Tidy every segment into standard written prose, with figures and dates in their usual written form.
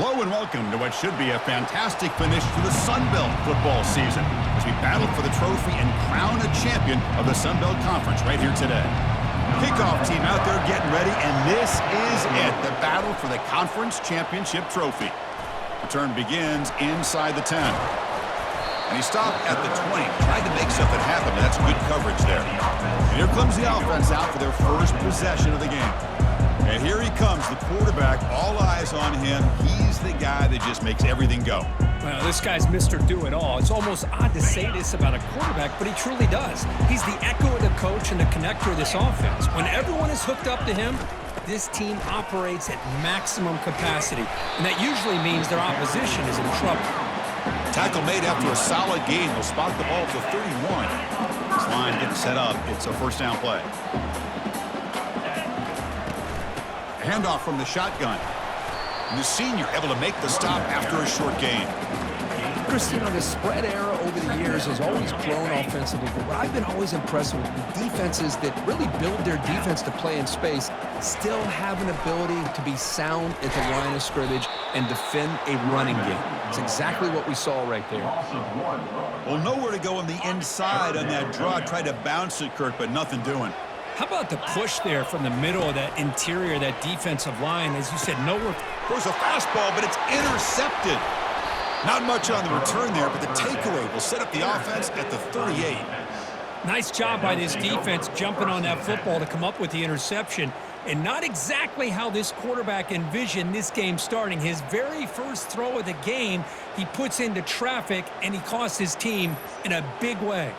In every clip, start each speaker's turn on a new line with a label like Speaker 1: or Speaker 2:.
Speaker 1: Hello and welcome to what should be a fantastic finish to the Sun Belt football season as we battle for the trophy and crown a champion of the Sun Belt Conference right here today. Kickoff team out there getting ready, and this is it, the battle for the conference championship trophy. The turn begins inside the 10. And he stopped at the 20, tried to make something happen, but that's good coverage there. And here comes the offense out for their first possession of the game. And here he comes, the quarterback, all eyes on him. He's the guy that just makes everything go.
Speaker 2: Well, this guy's Mr. Do-It-All. It's almost odd to say this about a quarterback, but he truly does. He's the echo of the coach and the connector of this offense. When everyone is hooked up to him, this team operates at maximum capacity, and that usually means their opposition is in trouble.
Speaker 1: Tackle made after a solid gain. They'll spot the ball at the 31. This line getting set up. It's a first down play. A handoff from the shotgun. And the senior able to make the stop after a short gain.
Speaker 3: Christine, the spread era over the years has always grown offensively, but what I've been always impressed with the defenses that really build their defense to play in space still have an ability to be sound at the line of scrimmage and defend a running game. It's exactly what we saw right there.
Speaker 1: Well, nowhere to go on the inside on that draw. Tried to bounce it, Kirk, but nothing doing.
Speaker 2: How about the push there from the middle of that interior, that defensive line? As you said, nowhere.
Speaker 1: There's a fastball, but it's intercepted. Not much on the return there, but the takeaway will set up the offense at the 38.
Speaker 2: Nice job by this defense jumping on that football to come up with the interception. And not exactly how this quarterback envisioned this game starting. His very first throw of the game, he puts into traffic, and he costs his team in a big way.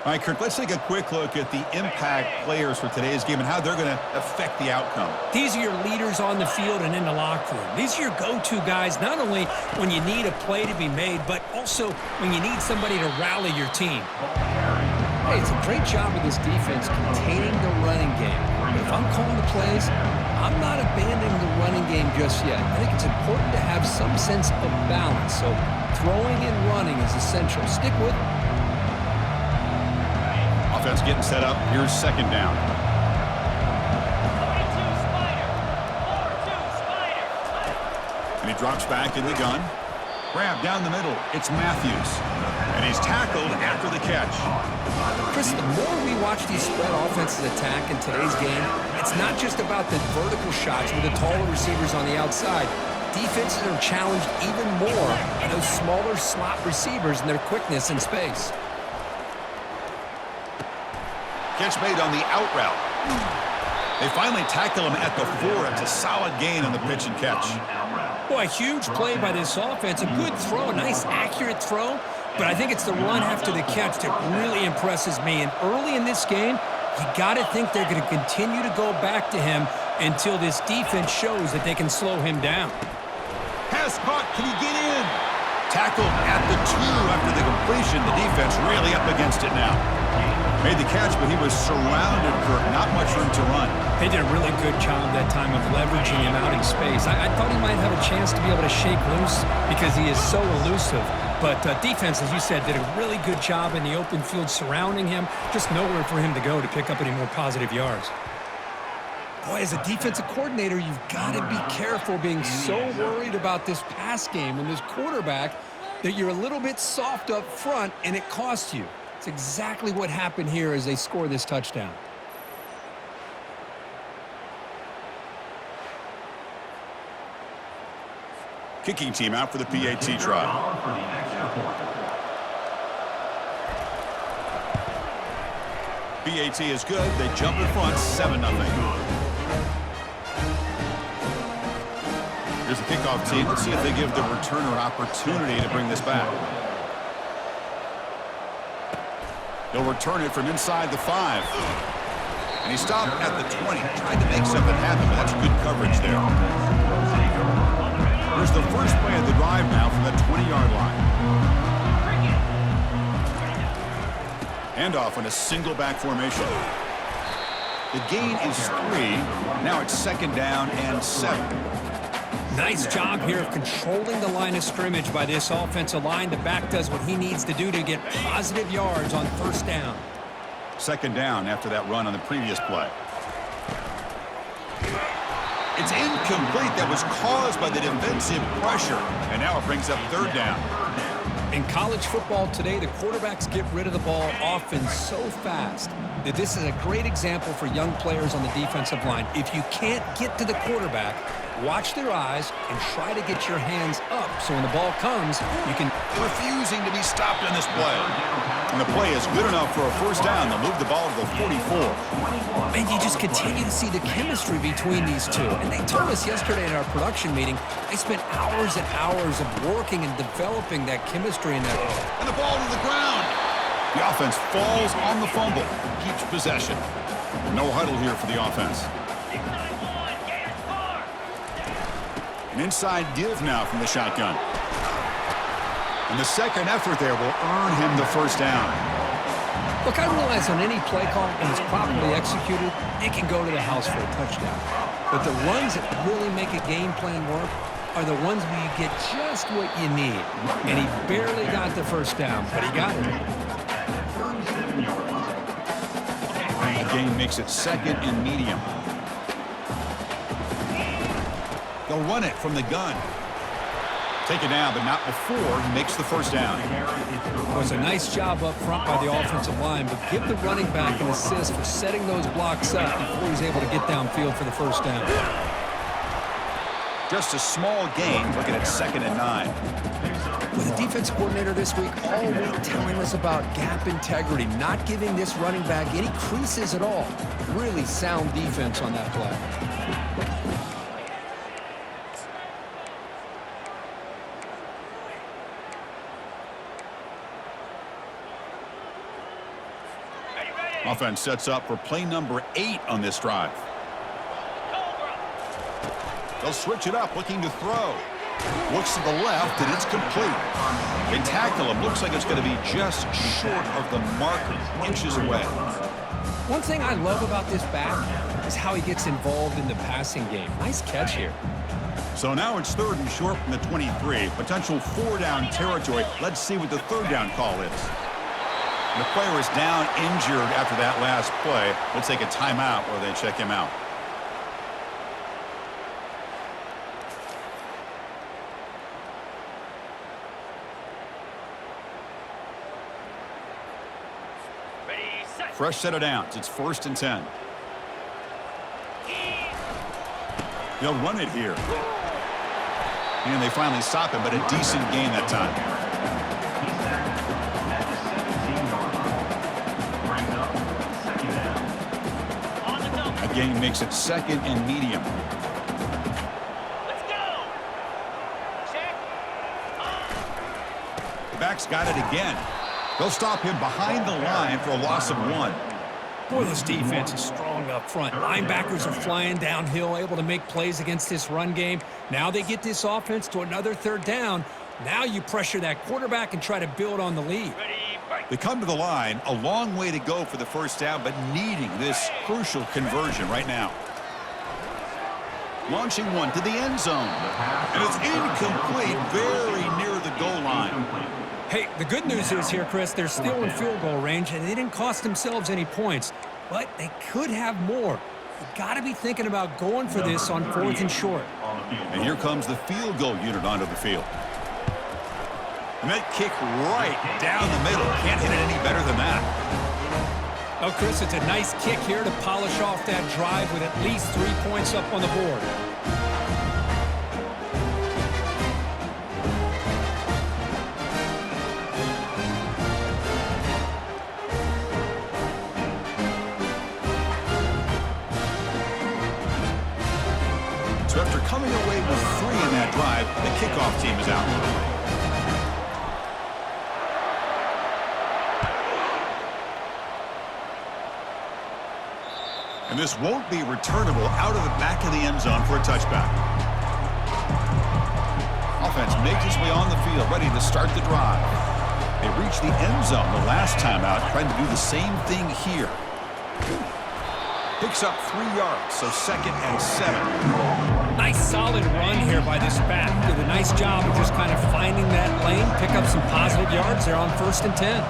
Speaker 1: All right, Kirk, let's take a quick look at the impact players for today's game and how they're going to affect the outcome.
Speaker 2: These are your leaders on the field and in the locker room. These are your go-to guys, not only when you need a play to be made, but also when you need somebody to rally your team.
Speaker 3: Hey, it's a great job of this defense containing the running game. But if I'm calling the plays, I'm not abandoning the running game just yet. I think it's important to have some sense of balance. So throwing and running is essential. Stick with it.
Speaker 1: Offense getting set up. Here's second down. And he drops back in the gun. Grab down the middle. It's Matthews. And he's tackled after the catch.
Speaker 3: Chris, the more we watch these spread offenses attack in today's game, it's not just about the vertical shots with the taller receivers on the outside. Defenses are challenged even more by those smaller slot receivers and their quickness in space.
Speaker 1: Catch made on the out route. They finally tackle him at the 4. It's a solid gain on the pitch and catch.
Speaker 2: Boy, a huge play by this offense. A good throw, a nice accurate throw. But I think it's the run after the catch that really impresses me. And early in this game, you got to think they're going to continue to go back to him until this defense shows that they can slow him down.
Speaker 1: Pass caught. Can he get in? Tackled at the 2 after the completion. The defense really up against it now. Made the catch, but he was surrounded, Kirk. Not much room to run.
Speaker 2: They did a really good job that time of leveraging him out in space. I thought he might have a chance to be able to shake loose because he is so elusive. But defense, as you said, did a really good job in the open field surrounding him. Just nowhere for him to go to pick up any more positive yards.
Speaker 3: Boy, as a defensive coordinator, you've got to be careful being so worried about this pass game and this quarterback that you're a little bit soft up front and it costs you. It's exactly what happened here as they score this touchdown.
Speaker 1: Kicking team out for the PAT try. PAT is good. They jump in front, 7-0. Here's the kickoff team. Let's see if they give the returner an opportunity to bring this back. He'll return it from inside the 5. And he stopped at the 20. Tried to make something happen, but that's good coverage there. Here's the first play of the drive now from the 20-yard line. Handoff in a single back formation. The gain is 3. Now it's second down and 7.
Speaker 2: Nice job here of controlling the line of scrimmage by this offensive line. The back does what he needs to do to get positive yards on first down.
Speaker 1: Second down after that run on the previous play. It's incomplete. That was caused by the defensive pressure. And now it brings up third down.
Speaker 2: In college football today, the quarterbacks get rid of the ball often so fast that this is a great example for young players on the defensive line. If you can't get to the quarterback, watch their eyes and try to get your hands up so when the ball comes, you can...
Speaker 1: Refusing to be stopped on this play. And the play is good enough for a first down. They'll move the ball to the 44.
Speaker 2: And you just continue to see the chemistry between these two. And they told us yesterday in our production meeting, they spent hours and hours of working and developing that chemistry in that.
Speaker 1: And the ball to the ground. The offense falls on the fumble. Keeps possession. No huddle here for the offense. An inside give now from the shotgun. And the second effort there will earn him the first down.
Speaker 2: Look, I realize on any play call, when it's properly executed, it can go to the house for a touchdown. But the ones that really make a game plan work are the ones where you get just what you need. And he barely got the first down, but he got it.
Speaker 1: The game makes it second and medium. They'll run it from the gun. Take it down, but not before he makes the first down.
Speaker 2: It was a nice job up front by the offensive line, but give the running back an assist for setting those blocks up before he's able to get downfield for the first down.
Speaker 1: Just a small gain, looking at 2nd and 9.
Speaker 3: With the defense coordinator this week all week telling us about gap integrity, not giving this running back any creases at all. Really sound defense on that play.
Speaker 1: Offense sets up for play number 8 on this drive. They'll switch it up, looking to throw. Looks to the left, and it's complete. They tackle him. Looks like it's going to be just short of the marker, inches away.
Speaker 2: One thing I love about this back is how he gets involved in the passing game. Nice catch here.
Speaker 1: So now it's 3rd and short from the 23. Potential 4-down territory. Let's see what the 3rd down call is. The player is down injured after that last play. We'll take a timeout while they check him out. Fresh set of downs. It's 1st and 10. They'll run it here. And they finally stop him, but a decent gain that time. Game makes it 2nd and medium.
Speaker 4: Let's go. Check.
Speaker 1: The back's got it again. They'll stop him behind the line for a loss of 1.
Speaker 2: Boy, this defense is strong up front. Linebackers are flying downhill, able to make plays against this run game. Now they get this offense to another 3rd down. Now you pressure that quarterback and try to build on the lead.
Speaker 1: They come to the line, a long way to go for the first down, but needing this crucial conversion right now. Launching one to the end zone. And it's incomplete, very near the goal line.
Speaker 2: Hey, the good news is here, Chris, they're still in field goal range, and they didn't cost themselves any points. But they could have more. You got to be thinking about going for this on 4th and short.
Speaker 1: And here comes the field goal unit onto the field. And that kick right down the middle. Can't hit it any better than that.
Speaker 2: Oh, Chris, it's a nice kick here to polish off that drive with at least 3 points up on the board.
Speaker 1: So after coming away with 3 in that drive, the kickoff team is out. And this won't be returnable out of the back of the end zone for a touchback. Offense makes its way on the field, ready to start the drive. They reached the end zone the last time out, trying to do the same thing here. Picks up 3 yards, so 2nd and 7.
Speaker 2: Nice solid run here by this back. Did a nice job of just kind of finding that lane, pick up some positive yards there on 1st and 10.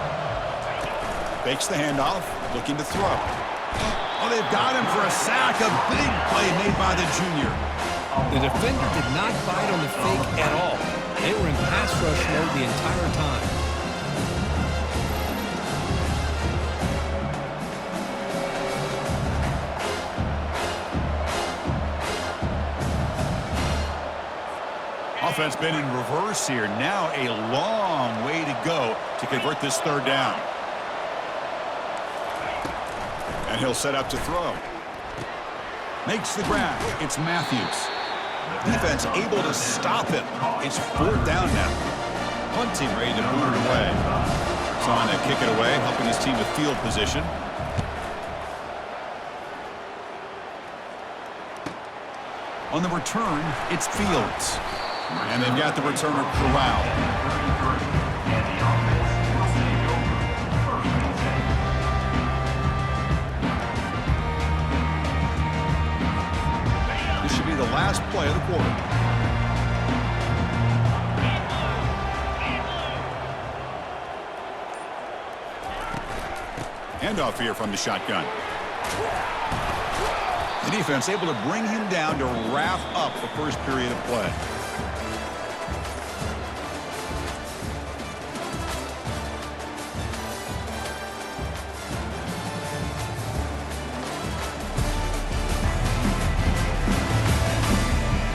Speaker 1: Fakes the handoff, looking to throw. Oh, they've got him for a sack. A big play made by the junior.
Speaker 2: The defender did not bite on the fake at all. They were in pass rush mode the entire time.
Speaker 1: Offense been in reverse here. Now a long way to go to convert this 3rd down. And he'll set up to throw. Makes the grab. It's Matthews. Defense able to stop him. It's 4th down now. Punt team ready to boot it away. Trying to kick it away, helping his team with field position. On the return, it's Fields. And they've got the returner corralled. This should be the last play of the quarter. Handoff here from the shotgun. The defense able to bring him down to wrap up the first period of play.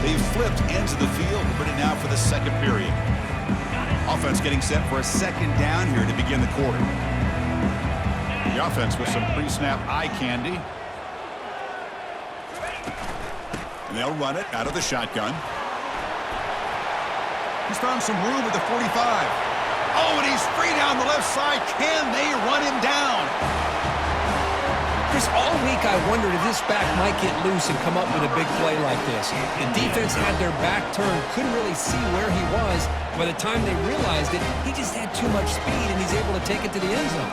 Speaker 1: They've flipped ends of the field, ready now for the 2nd period. Offense getting set for a 2nd down here to begin the quarter. The offense with some pre-snap eye candy. And they'll run it out of the shotgun. He's found some room at the 45. Oh, and he's free down the left side. Can they run him down?
Speaker 2: Chris, all week I wondered if this back might get loose and come up with a big play like this. The defense had their back turned, couldn't really see where he was. By the time they realized it, he just had too much speed, and he's able to take it to the end zone.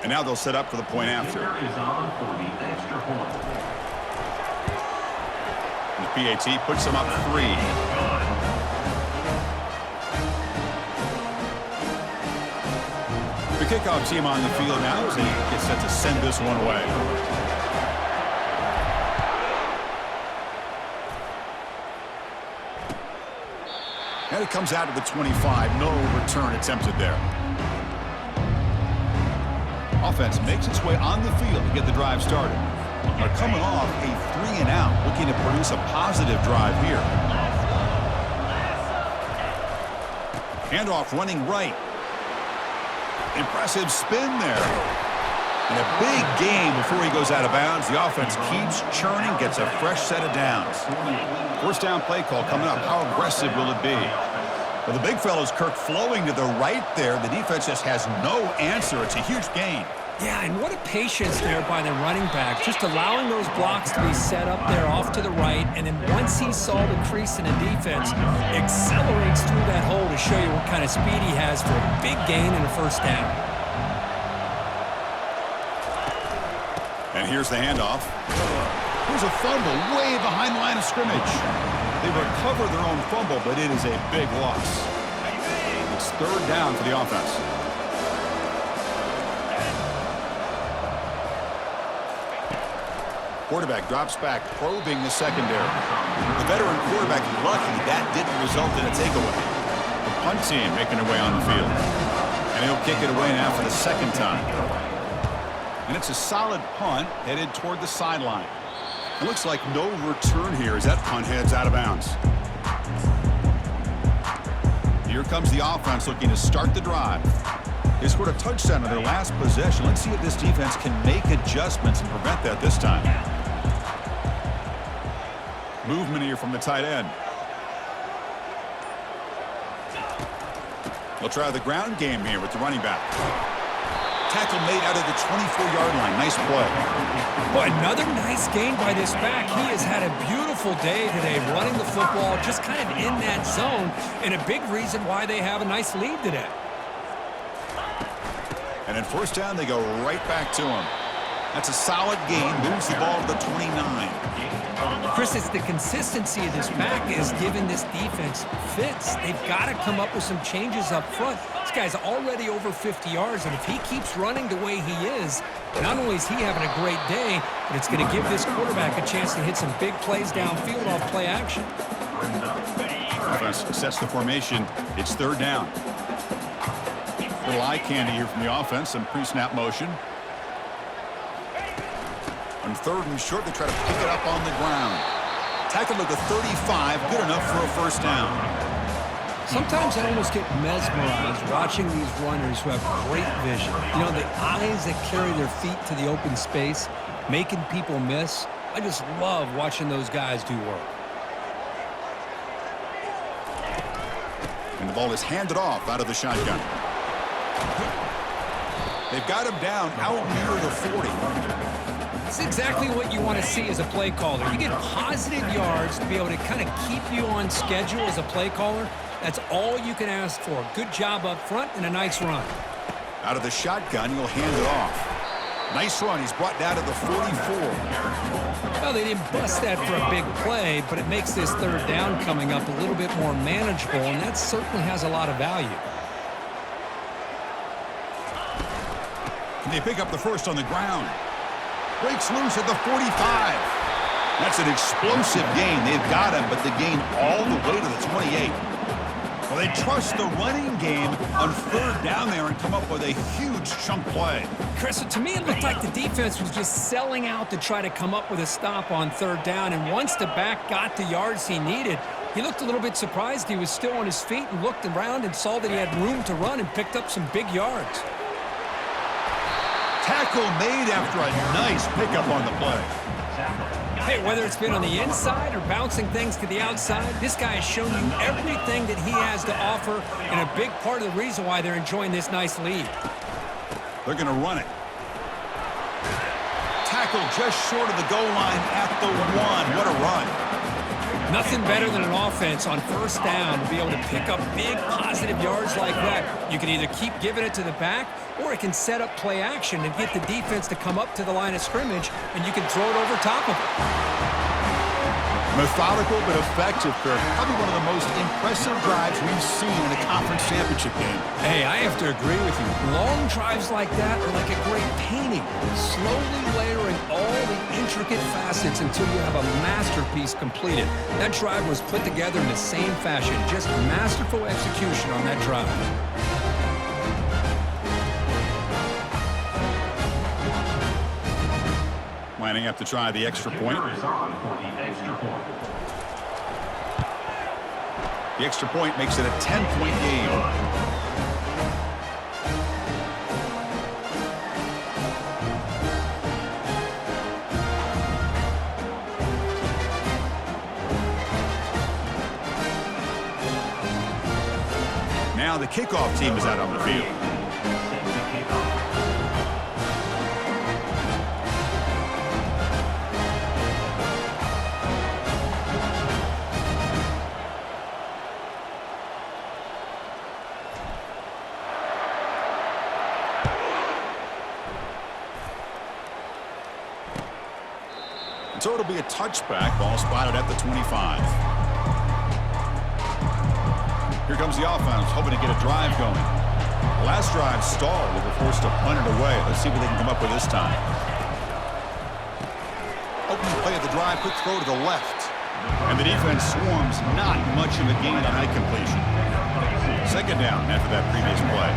Speaker 1: And now they'll set up for the point after. The PAT puts them up 3. The kickoff team on the field now as they get set to send this one away. And it comes out to the 25. No return attempted there. Offense makes its way on the field to get the drive started. They're coming off a 3-and-out, looking to produce a positive drive here. Handoff running right. Impressive spin there. And a big gain before he goes out of bounds. The offense keeps churning, gets a fresh set of downs. 1st down play call coming up. How aggressive will it be? Well, the big fellow's Kirk flowing to the right there. The defense just has no answer. It's a huge gain.
Speaker 2: Yeah, and what a patience there by the running back, just allowing those blocks to be set up there off to the right, and then once he saw the crease in the defense, accelerates through that hole to show you what kind of speed he has for a big gain and a 1st down.
Speaker 1: And here's the handoff. There's a fumble way behind the line of scrimmage. They recover their own fumble, but it is a big loss. It's 3rd down for the offense. Quarterback drops back, probing the secondary. The veteran quarterback lucky that didn't result in a takeaway. The punt team making their way on the field. And he'll kick it away now for the 2nd time. And it's a solid punt headed toward the sideline. It looks like no return here as that punt heads out of bounds. Here comes the offense looking to start the drive. They scored a touchdown in their last possession. Let's see if this defense can make adjustments and prevent that this time. Movement here from the tight end. They'll try the ground game here with the running back. Tackle made out of the 24-yard line. Nice play.
Speaker 2: Boy, another nice gain by this back. He has had a beautiful day today running the football, just kind of in that zone, and a big reason why they have a nice lead today.
Speaker 1: And in first down, they go right back to him. That's a solid gain. Moves the ball to the 29.
Speaker 2: Chris, it's the consistency of this back is giving this defense fits. They've got to come up with some changes up front. This guy's already over 50 yards, and if he keeps running the way he is, not only is he having a great day, but it's going to give this quarterback a chance to hit some big plays downfield off play action.
Speaker 1: Offense sets the formation. It's third down. Little eye candy here from the offense. Some pre-snap motion. On third and short, they try to pick it up on the ground. Tackled at the 35, good enough for a first down.
Speaker 2: Sometimes I almost get mesmerized watching these runners who have great vision. You know, the eyes that carry their feet to the open space, making people miss. I just love watching those guys do work.
Speaker 1: And the ball is handed off out of the shotgun. They've got him down out near the 40.
Speaker 2: It's exactly what you want to see as a play caller. You get positive yards to be able to kind of keep you on schedule as a play caller. That's all you can ask for. Good job up front and a nice run.
Speaker 1: Out of the shotgun, he'll hand it off. Nice run. He's brought down to the 44.
Speaker 2: Well, they didn't bust that for a big play, but it makes this third down coming up a little bit more manageable, and that certainly has a lot of value.
Speaker 1: And they pick up the first on the ground. Breaks loose at the 45. That's an explosive gain. They've got him, but the gain all the way to the 28. Well, they trust the running game on third down there and come up with a huge chunk play.
Speaker 2: Chris, to me, it looked like the defense was just selling out to try to come up with a stop on third down, and once the back got the yards he needed, he looked a little bit surprised. He was still on his feet and looked around and saw that he had room to run and picked up some big yards.
Speaker 1: Tackle made after a nice pickup on the play.
Speaker 2: Hey, whether it's been on the inside or bouncing things to the outside, this guy has shown you everything that he has to offer, and a big part of the reason why they're enjoying this nice lead.
Speaker 1: They're going to run it. Tackle just short of the goal line at the 1. What a run.
Speaker 2: Nothing better than an offense on first down to be able to pick up big positive yards like that. You can either keep giving it to the back, or it can set up play action and get the defense to come up to the line of scrimmage, and you can throw it over top of it.
Speaker 1: Methodical but effective, Kirk. Probably one of the most impressive drives we've seen in a conference championship game.
Speaker 2: Hey, I have to agree with you. Long drives like that are like a great painting, slowly layering all the intricate facets until you have a masterpiece completed. That drive was put together in the same fashion, just masterful execution on that drive.
Speaker 1: Lining up to try the extra point. The extra point makes it a 10-point game. Now the kickoff team is out on the field. So it'll be a touchback. Ball spotted at the 25. Here comes the offense, hoping to get a drive going. The last drive stalled. They were forced to punt it away. Let's see what they can come up with this time. Opening play of the drive, quick throw to the left. And the defense swarms. Not much of a gain on that completion. Second down after that previous play.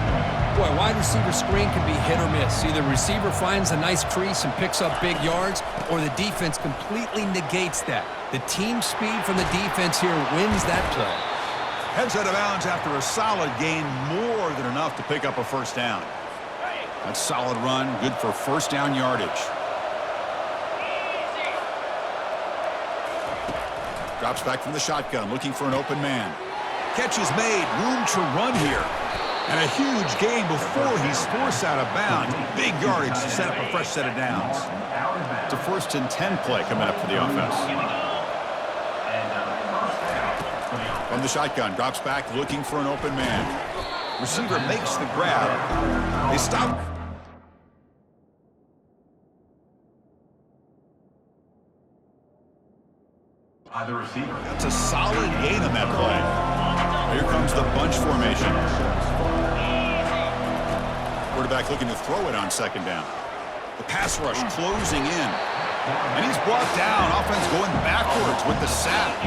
Speaker 2: Boy, wide receiver screen can be hit or miss. Either receiver finds a nice crease and picks up big yards, or the defense completely negates that. The team speed from the defense here wins that play.
Speaker 1: Heads out of bounds after a solid gain, more than enough to pick up a first down. That's solid run, good for first down yardage. Drops back from the shotgun, looking for an open man. Catch is made, room to run here. And a huge gain before he's forced out of bounds. Big yardage to set up a fresh set of downs. It's a 1st and 10 play coming up for the offense. From the shotgun, drops back looking for an open man. Receiver makes the grab. They stop. That's a solid gain on that play. Here comes the bunch formation. Quarterback looking to throw it on 2nd down. The pass rush closing in. And he's brought down. Offense going backwards with the sack.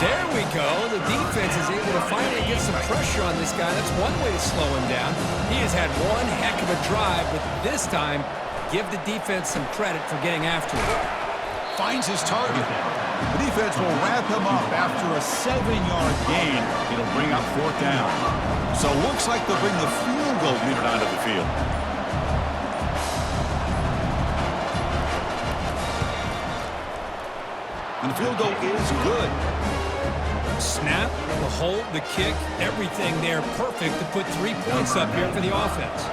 Speaker 2: There we go. The defense is able to finally get some pressure on this guy. That's one way to slow him down. He has had one heck of a drive, but this time, give the defense some credit for getting after it.
Speaker 1: Finds his target. The defense will wrap him up after a 7-yard gain. It'll bring up 4th down. So it looks like they'll bring the field goal unit onto the field. And the field goal is good.
Speaker 2: Snap, the hold, the kick, everything there perfect to put 3 points up here for the offense.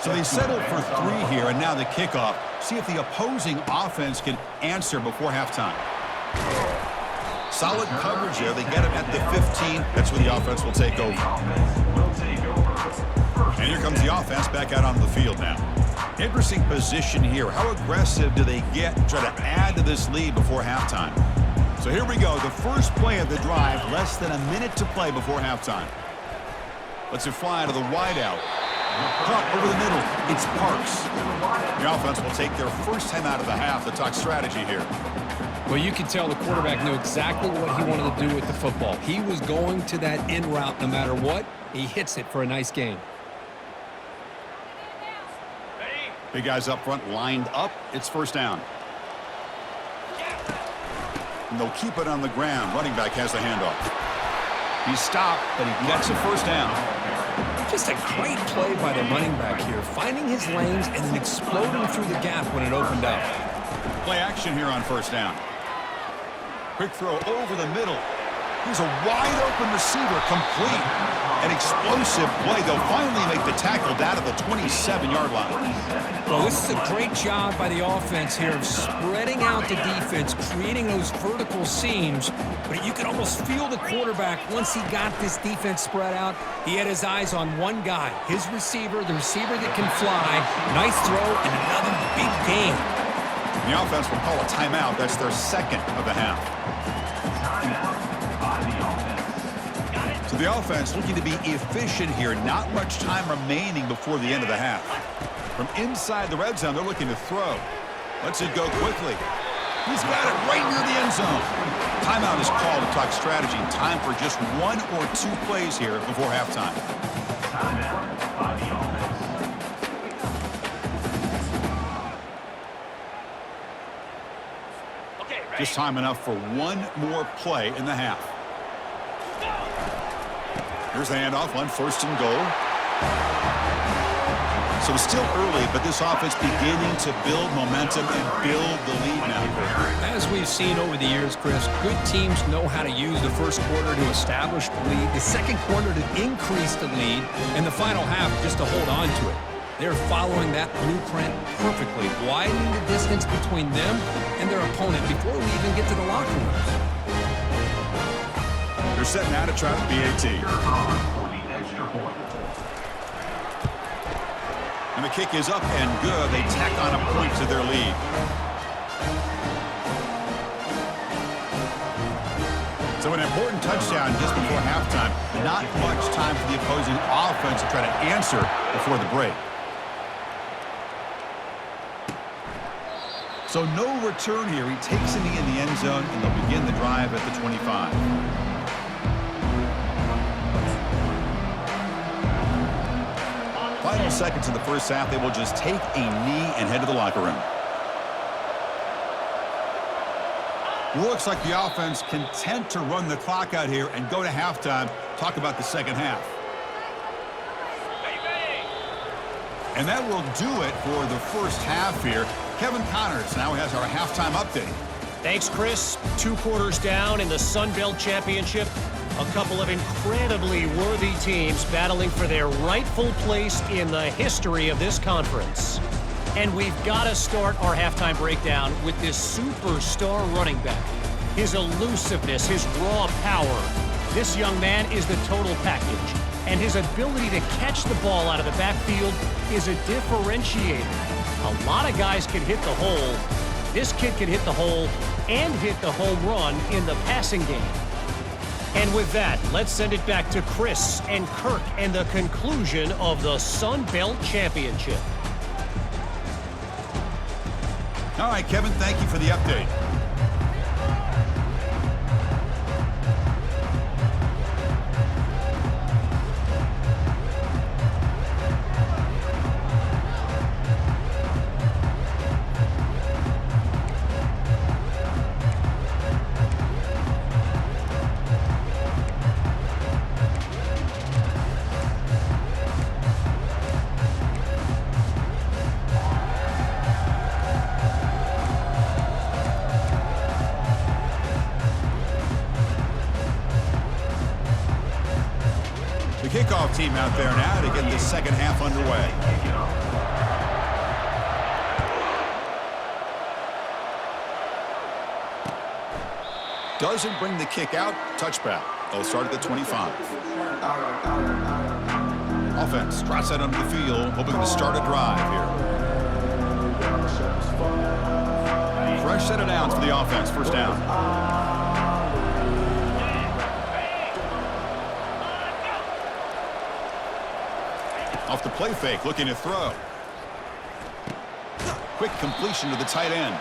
Speaker 1: So they settled for 3 here, and now the kickoff. See if the opposing offense can answer before halftime. Solid coverage there. They get him at the 15. That's where the offense will take over. And here comes the offense back out onto the field now. Interesting position here. How aggressive do they get to try to add to this lead before halftime? So here we go. The first play of the drive. Less than a minute to play before halftime. Lets it fly to the wideout. Drop over the middle. It's Parks. The offense will take their first time out of the half to talk strategy here.
Speaker 2: Well, you can tell the quarterback knew exactly what he wanted to do with the football. He was going to that in route no matter what. He hits it for a nice gain.
Speaker 1: Big guys up front lined up. It's 1st down. And they'll keep it on the ground. Running back has the handoff. He's stopped, but he gets a 1st down.
Speaker 2: Just a great play by the running back here, finding his lanes and then exploding through the gap when it opened up.
Speaker 1: Play action here on 1st down. Quick throw over the middle. Here's a wide-open receiver, complete. An explosive play. They'll finally make the tackle down at the 27-yard line.
Speaker 2: Well, this is a great job by the offense here of spreading out the defense, creating those vertical seams. But you could almost feel the quarterback once he got this defense spread out. He had his eyes on one guy, his receiver, the receiver that can fly. Nice throw and another big gain.
Speaker 1: The offense will call a timeout. That's their 2nd of the half. So the offense looking to be efficient here. Not much time remaining before the end of the half. From inside the red zone, they're looking to throw. Lets it go quickly. He's got it right near the end zone. Timeout is called to talk strategy. Time for just 1 or 2 plays here before halftime. Just time enough for 1 more play in the half. Here's the handoff on 1st and goal. So it's still early, but this offense beginning to build momentum and build the lead now.
Speaker 2: As we've seen over the years, Chris, good teams know how to use the first quarter to establish the lead, the second quarter to increase the lead, and the final half just to hold on to it. They're following that blueprint perfectly, widening the distance between them and their opponent before we even get to the locker rooms.
Speaker 1: They're setting out to try the BAT. And the kick is up and good. They tack on a point to their lead. So an important touchdown just before halftime. Not much time for the opposing offense to try to answer before the break. So no return here. He takes it in the end zone, and they'll begin the drive at the 25. Final seconds in the first half, they will just take a knee and head to the locker room. Looks like the offense content to run the clock out here and go to halftime. Talk about the second half. And that will do it for the first half here. Kevin Connors now has our halftime update.
Speaker 5: Thanks, Chris. 2 quarters down in the Sun Belt Championship. A couple of incredibly worthy teams battling for their rightful place in the history of this conference. And we've got to start our halftime breakdown with this superstar running back. His elusiveness, his raw power. This young man is the total package. And his ability to catch the ball out of the backfield is a differentiator. A lot of guys can hit the hole. This kid can hit the hole and hit the home run in the passing game. And with that, let's send it back to Chris and Kirk and the conclusion of the Sun Belt Championship.
Speaker 1: All right, Kevin, thank you for the update. Kickoff team out there now to get the second half underway. Doesn't bring the kick out. Touchback. They'll start at the 25. Offense trots out onto the field, hoping to start a drive here. Fresh set of downs for the offense. First down. Off the play fake, looking to throw. Quick completion to the tight end.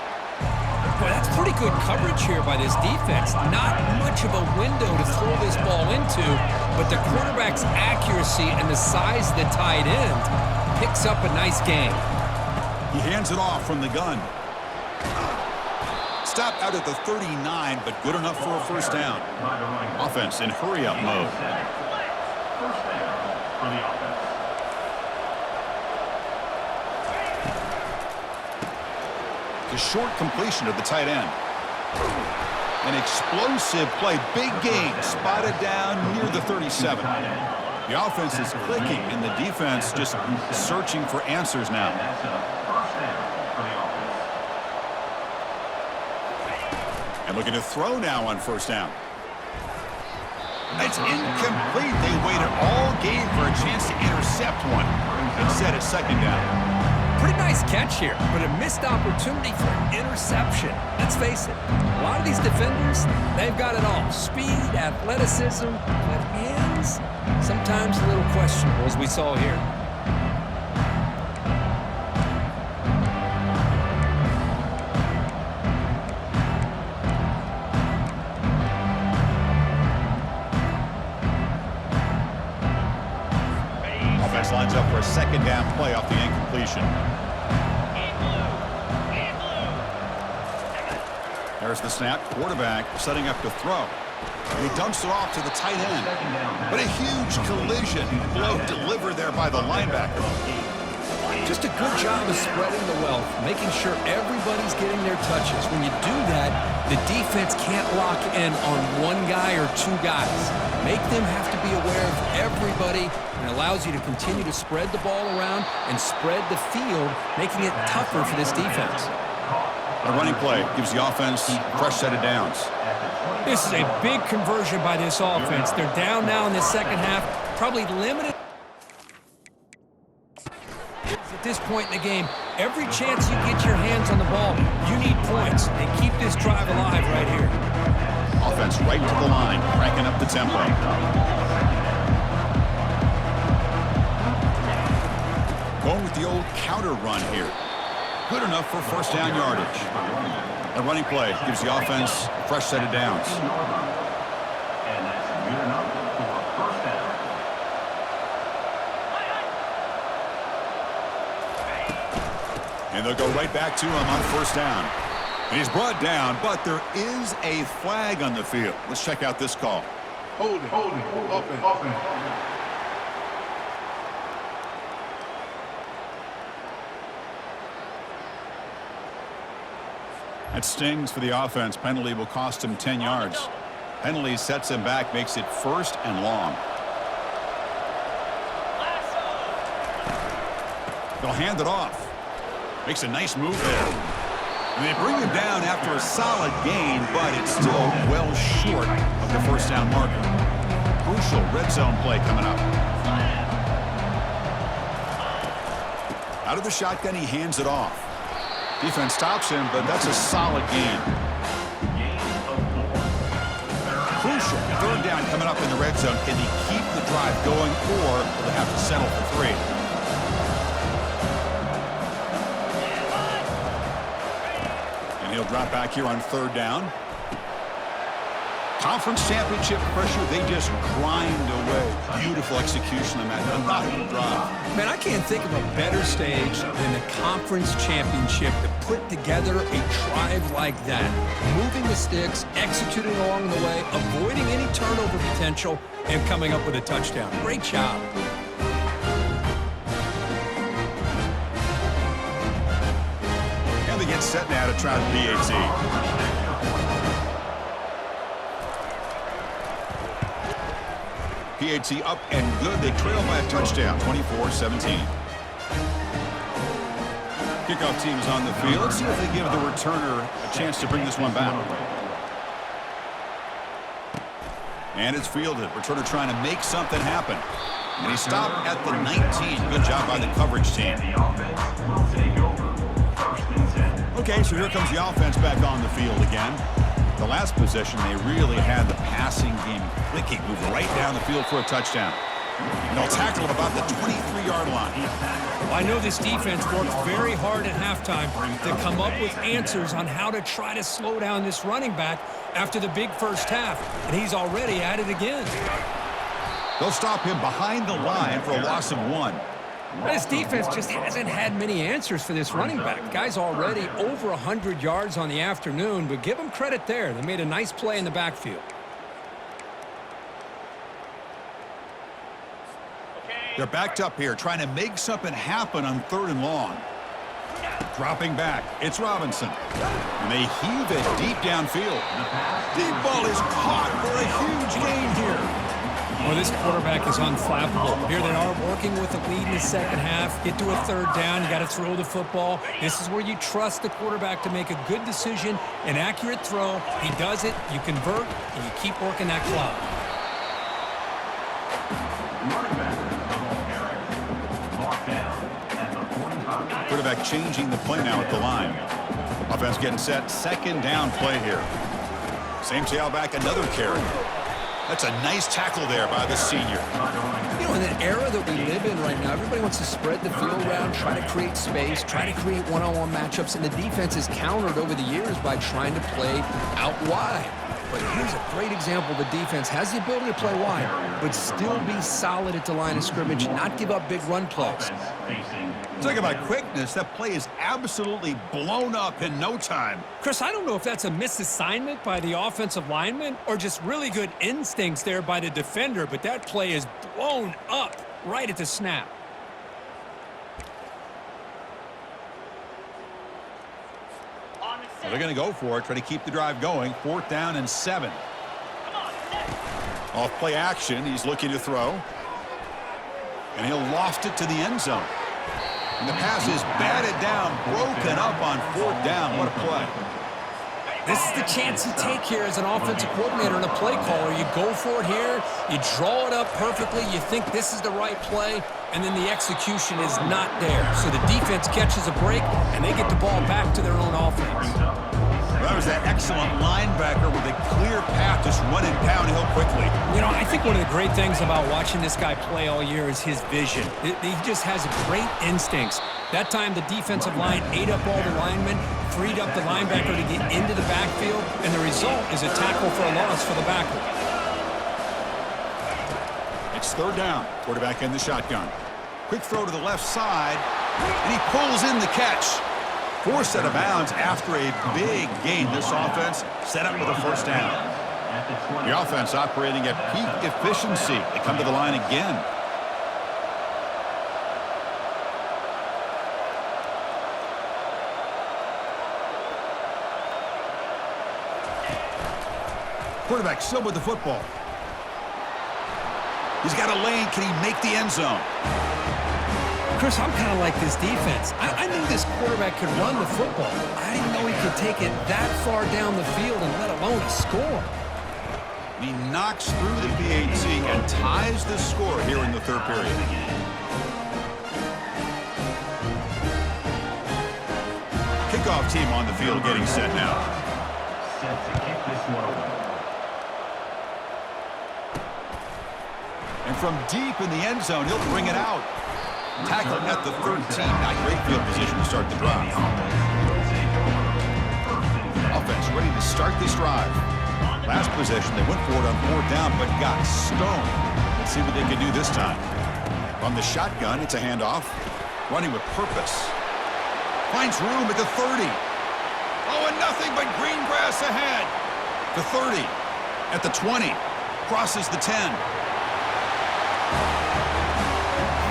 Speaker 2: Boy, that's pretty good coverage here by this defense. Not much of a window to throw this ball into, but the quarterback's accuracy and the size of the tight end picks up a nice gain.
Speaker 1: He hands it off from the gun. Stop out at the 39, but good enough for a first down. Offense in hurry-up mode. The short completion to the tight end. An explosive play, big gain, spotted down near the 37. The offense is clicking, and the defense just searching for answers now. And looking to throw now on first down. It's incomplete. They waited all game for a chance to intercept one. Instead, it's second down.
Speaker 2: Pretty nice catch here, but a missed opportunity for an interception. Let's face it, a lot of these defenders, they've got it all. Speed, athleticism, but hands, sometimes a little questionable, as we saw here.
Speaker 1: Offense lines up for a second down play off the incompletion. There's the snap. Quarterback setting up to throw. And he dumps it off to the tight end. But a huge collision. Blow delivered there by the linebacker.
Speaker 3: Just a good job of spreading the wealth, making sure everybody's getting their touches. When you do that, the defense can't lock in on one guy or two guys. Make them have to be aware of everybody, and it allows you to continue to spread the ball around and spread the field, making it tougher for this defense.
Speaker 1: A running play gives the offense a fresh set of downs.
Speaker 2: This is a big conversion by this offense. They're down now in the second half, probably limited at this point in the game. Every chance you get your hands on the ball, you need points, and keep this drive alive right here.
Speaker 1: Offense right to the line, cranking up the tempo. Going with the old counter run here. Good enough for first down yardage. A running play gives the offense a fresh set of downs. And they'll go right back to him on first down. And he's brought down, but there is a flag on the field. Let's check out this call.
Speaker 6: Hold it, open.
Speaker 1: That stings for the offense. Penalty will cost him 10 yards. Penalty sets him back, makes it 1st and long. They'll hand it off. Makes a nice move there. And they bring him down after a solid gain, but it's still well short of the 1st down marker. Crucial red zone play coming up. Out of the shotgun, he hands it off. Defense stops him, but that's a solid gain. Crucial 3rd down coming up in the red zone. Can he keep the drive going, or will they have to settle for 3? And he'll drop back here on 3rd down. Conference championship pressure, they just grind away. Beautiful execution on that methodical drive.
Speaker 2: Man, I can't think of a better stage than the conference championship to put together a drive like that. Moving the sticks, executing along the way, avoiding any turnover potential, and coming up with a touchdown. Great job.
Speaker 1: And they get set now to try the PAT. PAT up and good. They trail by a touchdown, 24-17. Kickoff team is on the field. Let's see if they give the returner a chance to bring this one back. And it's fielded. Returner trying to make something happen. And he stopped at the 19. Good job by the coverage team. Okay, so here comes the offense back on the field again. The last possession, they really had the passing game clicking, moved right down the field for a touchdown. And they'll tackle at about the 23-yard line.
Speaker 2: Well, I know this defense worked very hard at halftime to come up with answers on how to try to slow down this running back after the big first half, and he's already at it again.
Speaker 1: They'll stop him behind the line for a loss of 1.
Speaker 2: This defense just hasn't had many answers for this running back. The guy's already over 100 yards on the afternoon, but give him credit there. They made a nice play in the backfield.
Speaker 1: They're backed up here, trying to make something happen on 3rd and long. Dropping back, it's Robinson. And they heave it deep downfield. Deep ball is caught for a huge gain here.
Speaker 2: Well, this quarterback is unflappable. Here they are working with a lead in the second half. Get to a 3rd down. You got to throw the football. This is where you trust the quarterback to make a good decision, an accurate throw. He does it, you convert, and you keep working that clock.
Speaker 1: Quarterback changing the play now at the line. Offense getting set. 2nd down play here. Same tailback, another carry. That's a nice tackle there by the senior.
Speaker 3: You know, in the era that we live in right now, everybody wants to spread the field around, try to create space, try to create one-on-one matchups, and the defense is countered over the years by trying to play out wide. But here's a great example. The defense has the ability to play wide, but still be solid at the line of scrimmage, not give up big run plays.
Speaker 1: Talk about quickness. That play is absolutely blown up in no time.
Speaker 2: Chris, I don't know if that's a misassignment by the offensive lineman or just really good instincts there by the defender, but that play is blown up right at the snap.
Speaker 1: Well, they're going to go for it, try to keep the drive going. 4th down and 7. Off play action, he's looking to throw. And he'll loft it to the end zone. And the pass is batted down, broken up on 4th down. What a play.
Speaker 2: This is the chance you take here as an offensive coordinator and a play caller. You go for it here, you draw it up perfectly, you think this is the right play, and then the execution is not there. So the defense catches a break, and they get the ball back to their own offense.
Speaker 1: That was that excellent linebacker with a clear path just running downhill quickly.
Speaker 2: You know, I think one of the great things about watching this guy play all year is his vision. He just has great instincts. That time the defensive line ate up all the linemen, freed up the linebacker to get into the backfield, and the result is a tackle for a loss for the backer.
Speaker 1: It's 3rd down. Quarterback in the shotgun. Quick throw to the left side, and he pulls in the catch. Forced out of bounds after a big gain. This offense set up with a 1st down. The offense operating at peak efficiency. They come to the line again. Quarterback still with the football. He's got a lane. Can he make the end zone?
Speaker 2: Chris, I'm kind of like this defense. I knew this quarterback could run the football. I didn't know he could take it that far down the field and let alone score.
Speaker 1: He knocks through the PAT and ties the score here in the third period. Kickoff team on the field getting set now.
Speaker 7: Set to kick this one away.
Speaker 1: And from deep in the end zone, he'll bring it out. Tackle at the 13. Not great field position to start the drive. Offense ready to start this drive. Last possession, they went for it on 4th down, but got stoned. Let's see what they can do this time. From the shotgun, it's a handoff. Running with purpose. Finds room at the 30. Oh, and nothing but green grass ahead. The 30. At the 20. Crosses the 10.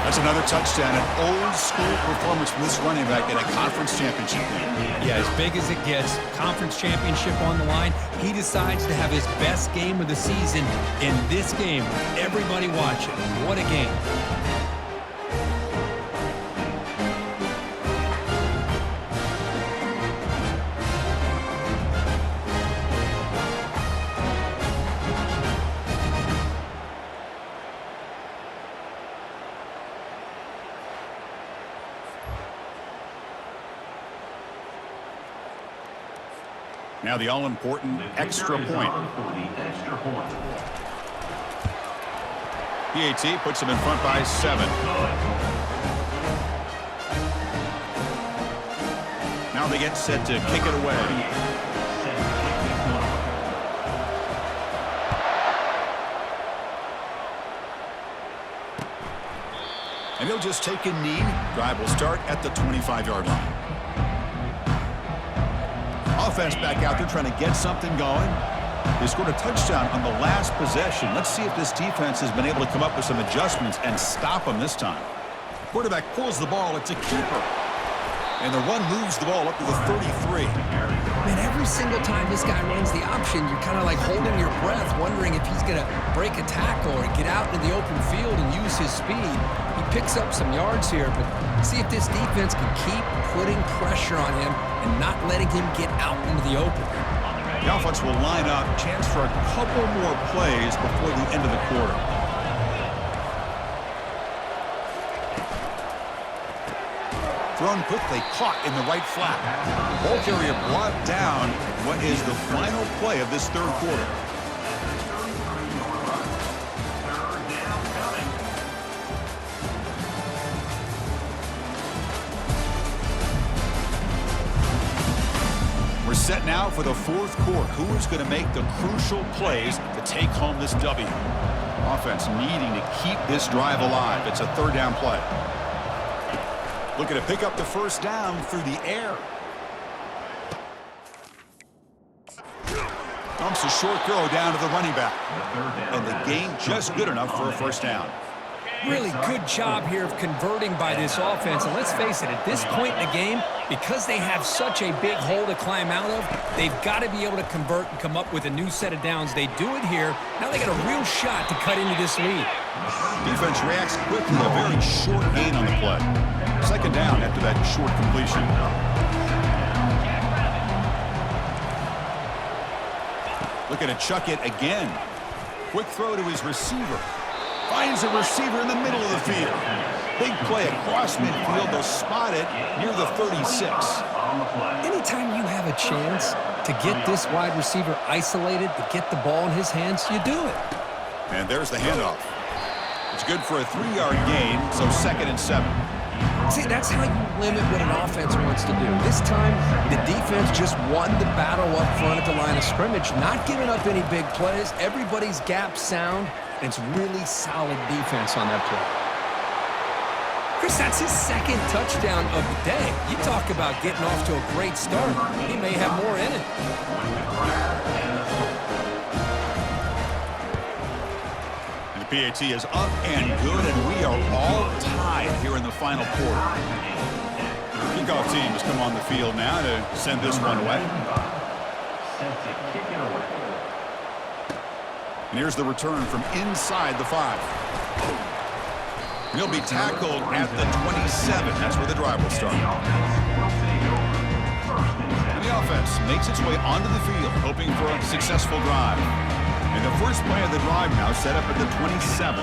Speaker 1: That's another touchdown. An old-school performance from this running back in a conference championship game.
Speaker 2: Yeah, as big as it gets, conference championship on the line, he decides to have his best game of the season in this game. Everybody watching. What a game.
Speaker 1: Now the all-important extra point. PAT puts them in front by 7. Now they get set to kick it away. And he'll just take a knee. Drive will start at the 25-yard line. Offense back out there trying to get something going. They scored a touchdown on the last possession. Let's see if this defense has been able to come up with some adjustments and stop them this time. Quarterback pulls the ball. It's a keeper. And the run moves the ball up to the 33.
Speaker 3: Man, every single time this guy runs the option, you're kind of like holding your breath, wondering if he's going to break a tackle or get out into the open field and use his speed. He picks up some yards here, but see if this defense can keep putting pressure on him and not letting him get out into the open.
Speaker 1: The offense will line up. Chance for a couple more plays before the end of the quarter. Thrown quickly, caught in the right flat. Ball carrier brought down. What is the final play of this third quarter? We're set now for the fourth quarter. Who is going to make the crucial plays to take home this W? Offense needing to keep this drive alive. It's a third down play. Looking to pick up the first down through the air. Dumps a short throw down to the running back. And the gain just good enough for a first down.
Speaker 2: Really good job here of converting by this offense. And let's face it, at this point in the game, because they have such a big hole to climb out of, they've got to be able to convert and come up with a new set of downs. They do it here. Now they got a real shot to cut into this lead.
Speaker 1: Defense reacts quickly. A very short gain on the play. Second down after that short completion. Looking to chuck it again. Quick throw to his receiver. Finds a receiver in the middle of the field. Big play across midfield. They'll spot it near the 36.
Speaker 3: Anytime you have a chance to get this wide receiver isolated, to get the ball in his hands, you do it.
Speaker 1: And there's the handoff. It's good for a 3-yard gain, so 2nd and 7.
Speaker 3: See, that's how you limit what an offense wants to do. This time, the defense just won the battle up front at the line of scrimmage, not giving up any big plays. Everybody's gap sound, and it's really solid defense on that play.
Speaker 2: Chris, that's his second touchdown of the day. You talk about getting off to a great start. He may have more in it.
Speaker 1: PAT is up and good, and we are all tied here in the final quarter. Kickoff team has come on the field now to send this one away. And here's the return from inside the 5. He'll be tackled at the 27. That's where the drive will start. And the offense makes its way onto the field, hoping for a successful drive. And the first play of the drive now set up at the 27.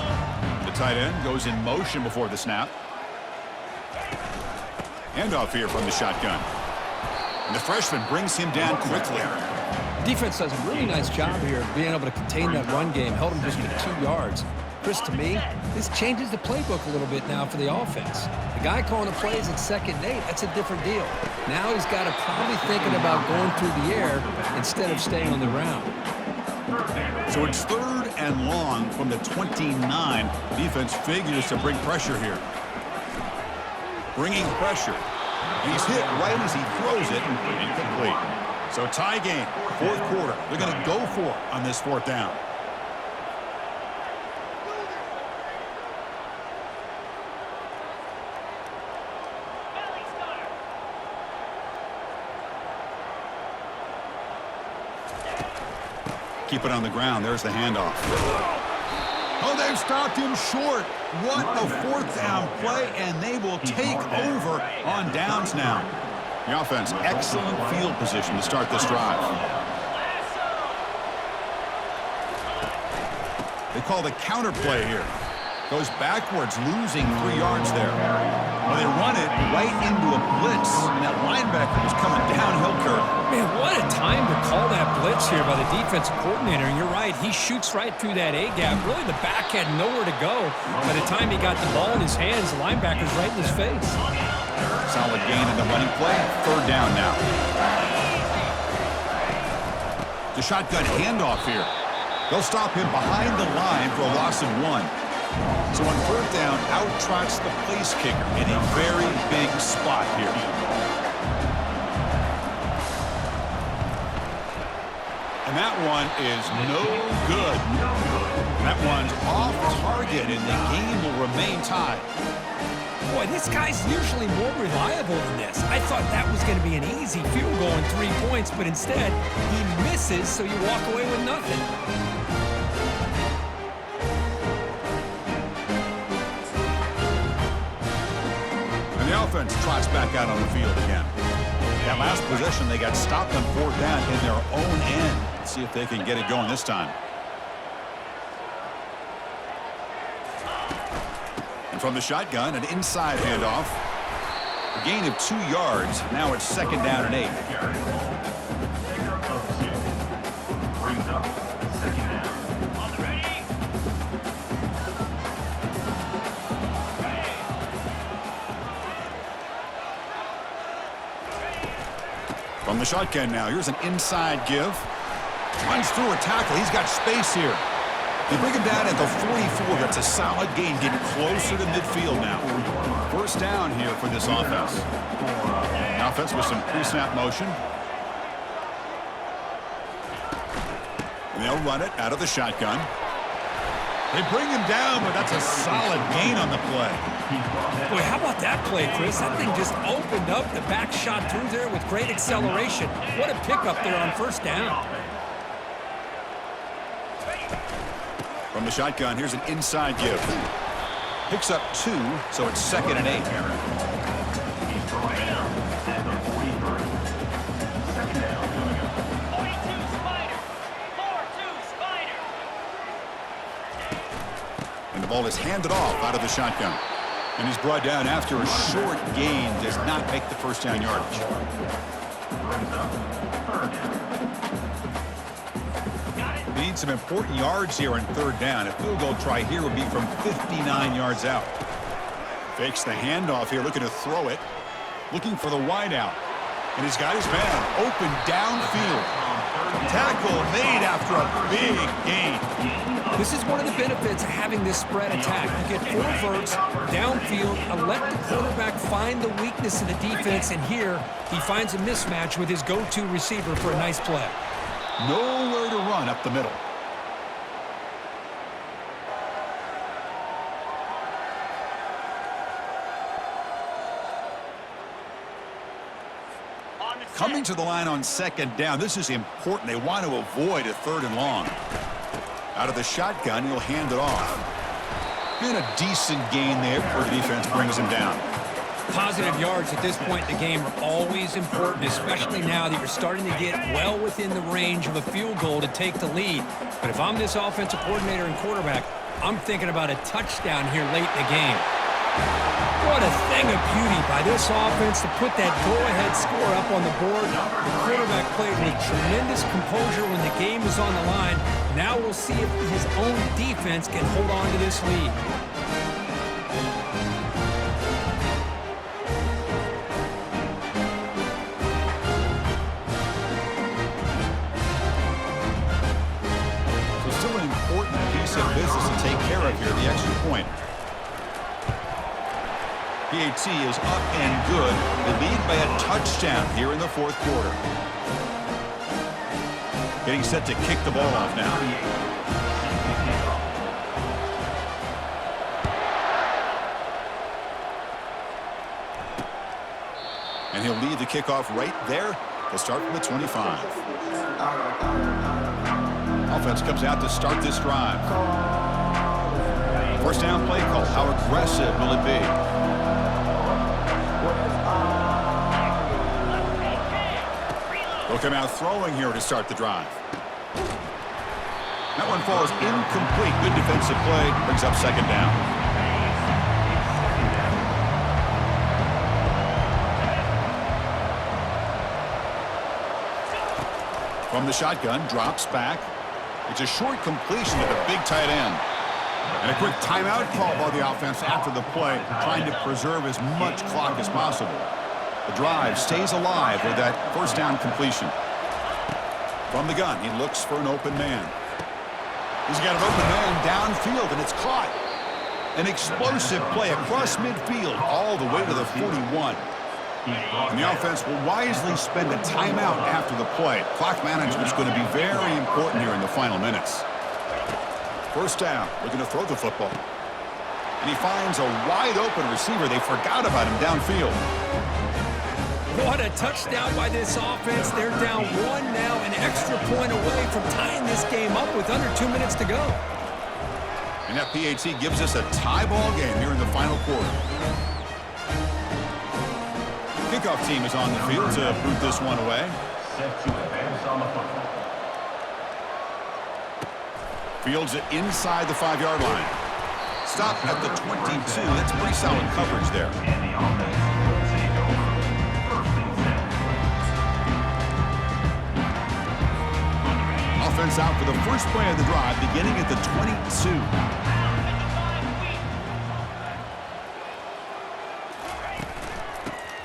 Speaker 1: The tight end goes in motion before the snap. Handoff here from the shotgun. And the freshman brings him down quickly.
Speaker 3: Defense does a really nice job here of being able to contain that run game, held him just to 2 yards. Chris, to me, this changes the playbook a little bit now for the offense. The guy calling the plays at 2nd and 8, that's a different deal. Now he's got to probably thinking about going through the air instead of staying on the ground.
Speaker 1: So it's 3rd and long from the 29. Defense figures to bring pressure here. Bringing pressure. And he's hit right as he throws it, incomplete. So tie game, 4th quarter. They're going to go for it on this 4th down. Keep it on the ground. There's the handoff. Oh, they've stopped him short. What a 4th down play, and they will take over on downs now. The offense, excellent field position to start this drive. They call the counter play here. Goes backwards, losing 3 yards there. Well, they run it right into a blitz, and that linebacker was coming downhill curve.
Speaker 2: Man, what a time to call that blitz here by the defensive coordinator. And you're right, he shoots right through that A-gap. Really, the back had nowhere to go. By the time he got the ball in his hands, the linebacker's right in his face.
Speaker 1: Solid gain in the running play. 3rd down now. The shotgun handoff here. They'll stop him behind the line for a loss of 1. So on 3rd down, out trots the place kicker in a very big spot here. And that one is no good. That one's off target, and the game will remain tied.
Speaker 2: Boy, this guy's usually more reliable than this. I thought that was going to be an easy field goal and 3 points, but instead, he misses, so you walk away with nothing.
Speaker 1: And the offense trots back out on the field again. That last possession, they got stopped on 4th down in their own end. Let's see if they can get it going this time. And from the shotgun, an inside handoff. A gain of 2 yards. Now it's 2nd down and 8. From the shotgun now, here's an inside give. Runs through a tackle. He's got space here. They bring him down at the 44. That's a solid gain, getting closer to midfield now. 1st down here for this offense. The offense with some pre-snap motion. And they'll run it out of the shotgun. They bring him down, but that's a solid gain on the play.
Speaker 2: Boy, how about that play, Chris? That thing just opened up. The back shot through there with great acceleration. What a pickup there on 1st down.
Speaker 1: From the shotgun, here's an inside give. Picks up 2, so it's 2nd and 8. And the ball is handed off out of the shotgun. And he's brought down after a short gain. Does not make the 1st down yardage. They need some important yards here on 3rd down. A field goal try here would be from 59 yards out. Fakes the handoff here, looking to throw it. Looking for the wide out. And he's got his man open downfield. Tackle made after a big gain.
Speaker 2: This is one of the benefits of having this spread attack. You get 4 verts downfield and let the quarterback find the weakness of the defense, and here he finds a mismatch with his go-to receiver for a nice play.
Speaker 1: Nowhere to run up the middle. Coming to the line on 2nd down. This is important. They want to avoid a 3rd and long. Out of the shotgun, he'll hand it off. And a decent gain there before the defense brings him down.
Speaker 2: Positive yards at this point in the game are always important, especially now that you're starting to get well within the range of a field goal to take the lead. But if I'm this offensive coordinator and quarterback, I'm thinking about a touchdown here late in the game. What a thing of beauty by this offense to put that go-ahead score up on the board. The quarterback played with tremendous composure when the game is on the line. Now we'll see if his own defense can hold on to this lead.
Speaker 1: So still an important piece of business to take care of here, the extra point. PAT is up and good. They lead by a touchdown here in the fourth quarter. Getting set to kick the ball off now. And he'll lead the kickoff right there to start from the 25. Offense comes out to start this drive. First down play call. How aggressive will it be? They'll come out throwing here to start the drive. That one falls incomplete. Good defensive play. Brings up second down. From the shotgun, drops back. It's a short completion to the big tight end. And a quick timeout call by the offense after the play, trying to preserve as much clock as possible. The drive stays alive with that first down completion. From the gun, he looks for an open man. He's got an open man downfield, and it's caught. An explosive play across midfield all the way to the 41. And the offense will wisely spend a timeout after the play. Clock management is going to be very important here in the final minutes. First down, looking to throw the football. And he finds a wide open receiver. They forgot about him downfield.
Speaker 2: What a touchdown by this offense. They're down one now, an extra point away from tying this game up with under 2 minutes to go.
Speaker 1: And that PAT gives us a tie ball game here in the final quarter. Kickoff team is on the field to boot this one away.
Speaker 7: Set to advance on the football.
Speaker 1: Fields it inside the 5-yard line. Stop at the 22. That's pretty solid coverage there.
Speaker 7: And the offense will take over. First and 7.
Speaker 1: Offense out for the first play of the drive, beginning at the 22.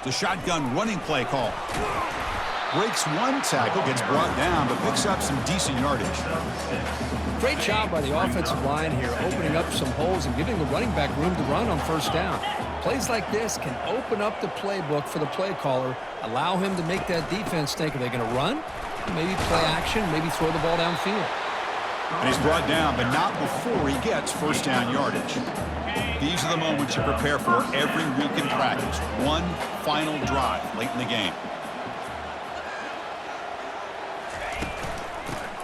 Speaker 1: The shotgun running play call. Breaks one tackle, gets brought down, but picks up some decent yardage.
Speaker 3: Great job by the offensive line here, opening up some holes and giving the running back room to run on first down. Plays like this can open up the playbook for the play caller, allow him to make that defense think, are they going to run? Maybe play action, maybe throw the ball downfield.
Speaker 1: And he's brought down, but not before he gets first down yardage. These are the moments you prepare for every week in practice. One final drive late in the game.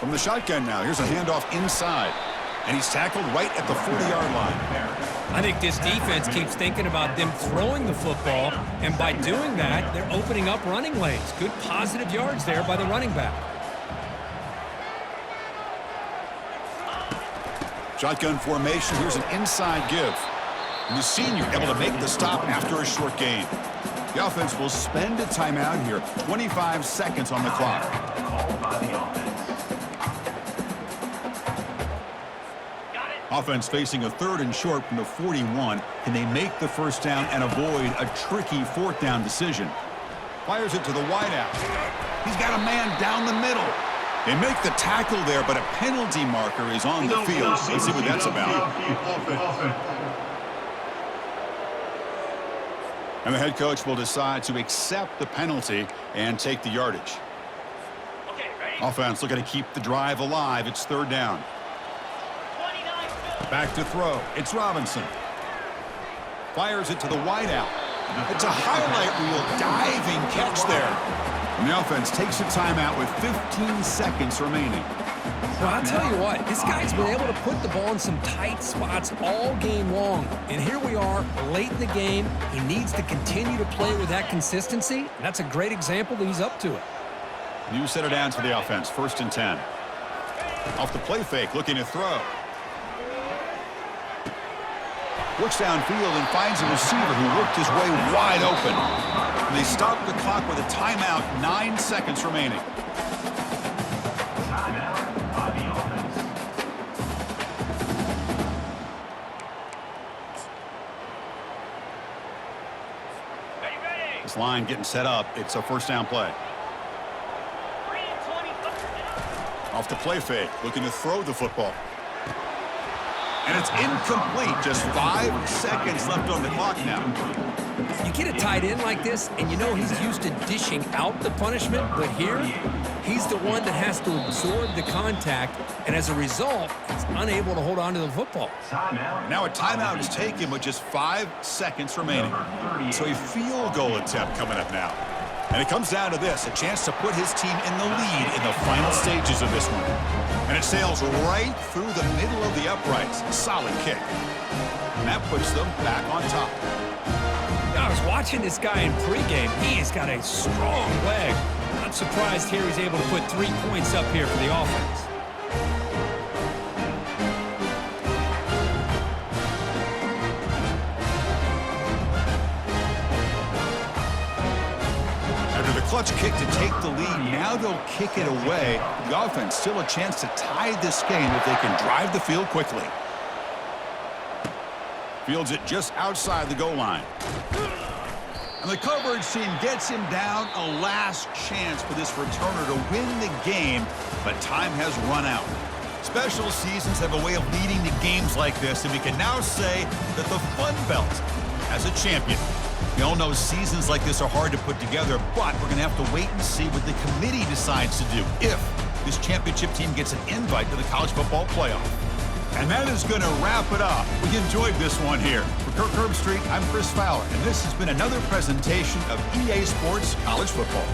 Speaker 1: From the shotgun now, here's a handoff inside. And he's tackled right at the 40-yard line.
Speaker 2: I think this defense keeps thinking about them throwing the football, and by doing that, they're opening up running lanes. Good positive yards there by the running back.
Speaker 1: Shotgun formation, here's an inside give. And the senior able to make the stop after a short gain. The offense will spend a timeout here. 25 seconds on the clock.
Speaker 7: Called by the offense.
Speaker 1: Offense facing a 3rd and short from the 41. Can they make the first down and avoid a tricky 4th down decision? Fires it to the wideout. He's got a man down the middle. They make the tackle there, but a penalty marker is on the field. Let's see what that's about. And the head coach will decide to accept the penalty and take the yardage.
Speaker 4: Okay, ready?
Speaker 1: Offense looking to keep the drive alive. It's 3rd down.
Speaker 4: 29.
Speaker 1: Back to throw. It's Robinson. Fires it to the wideout. It's a highlight reel diving catch there. And the offense takes a timeout with 15 seconds remaining.
Speaker 2: Well, I'll tell you what, this guy's been able to put the ball in some tight spots all game long. And here we are, late in the game. He needs to continue to play with that consistency. And that's a great example that he's up to it.
Speaker 1: New center down to the offense, 1st and 10. Off the play fake, looking to throw. Looks downfield and finds a receiver who worked his way wide open. And they stop the clock with a timeout, 9 seconds remaining.
Speaker 7: Timeout by the offense.
Speaker 1: This line getting set up. It's a 1st down play. Off the play fake, looking to throw the football. And it's incomplete. Just 5 seconds left on the clock now.
Speaker 2: You get a tight end like this, and you know he's used to dishing out the punishment, but here, he's the one that has to absorb the contact, and as a result, he's unable to hold on to the football.
Speaker 7: Timeout.
Speaker 1: Now a timeout is taken with just 5 seconds remaining. So a field goal attempt coming up now. And it comes down to this, a chance to put his team in the lead in the final stages of this one. And it sails right through the middle of the uprights. Solid kick. And that puts them back on top.
Speaker 2: I was watching this guy in pregame. He's got a strong leg. Not surprised here he's able to put 3 points up here for the offense.
Speaker 1: Clutch kick to take the lead. Now they'll kick it away. The offense still a chance to tie this game if they can drive the field quickly. Fields it just outside the goal line. And the coverage team gets him down. A last chance for this returner to win the game, but time has run out. Special seasons have a way of leading to games like this, and we can now say that the Fun Belt has a champion. We all know seasons like this are hard to put together, but we're going to have to wait and see what the committee decides to do if this championship team gets an invite to the college football playoff. And that is going to wrap it up. We enjoyed this one here. For Kirk Herbstreit, I'm Chris Fowler, and this has been another presentation of EA Sports College Football.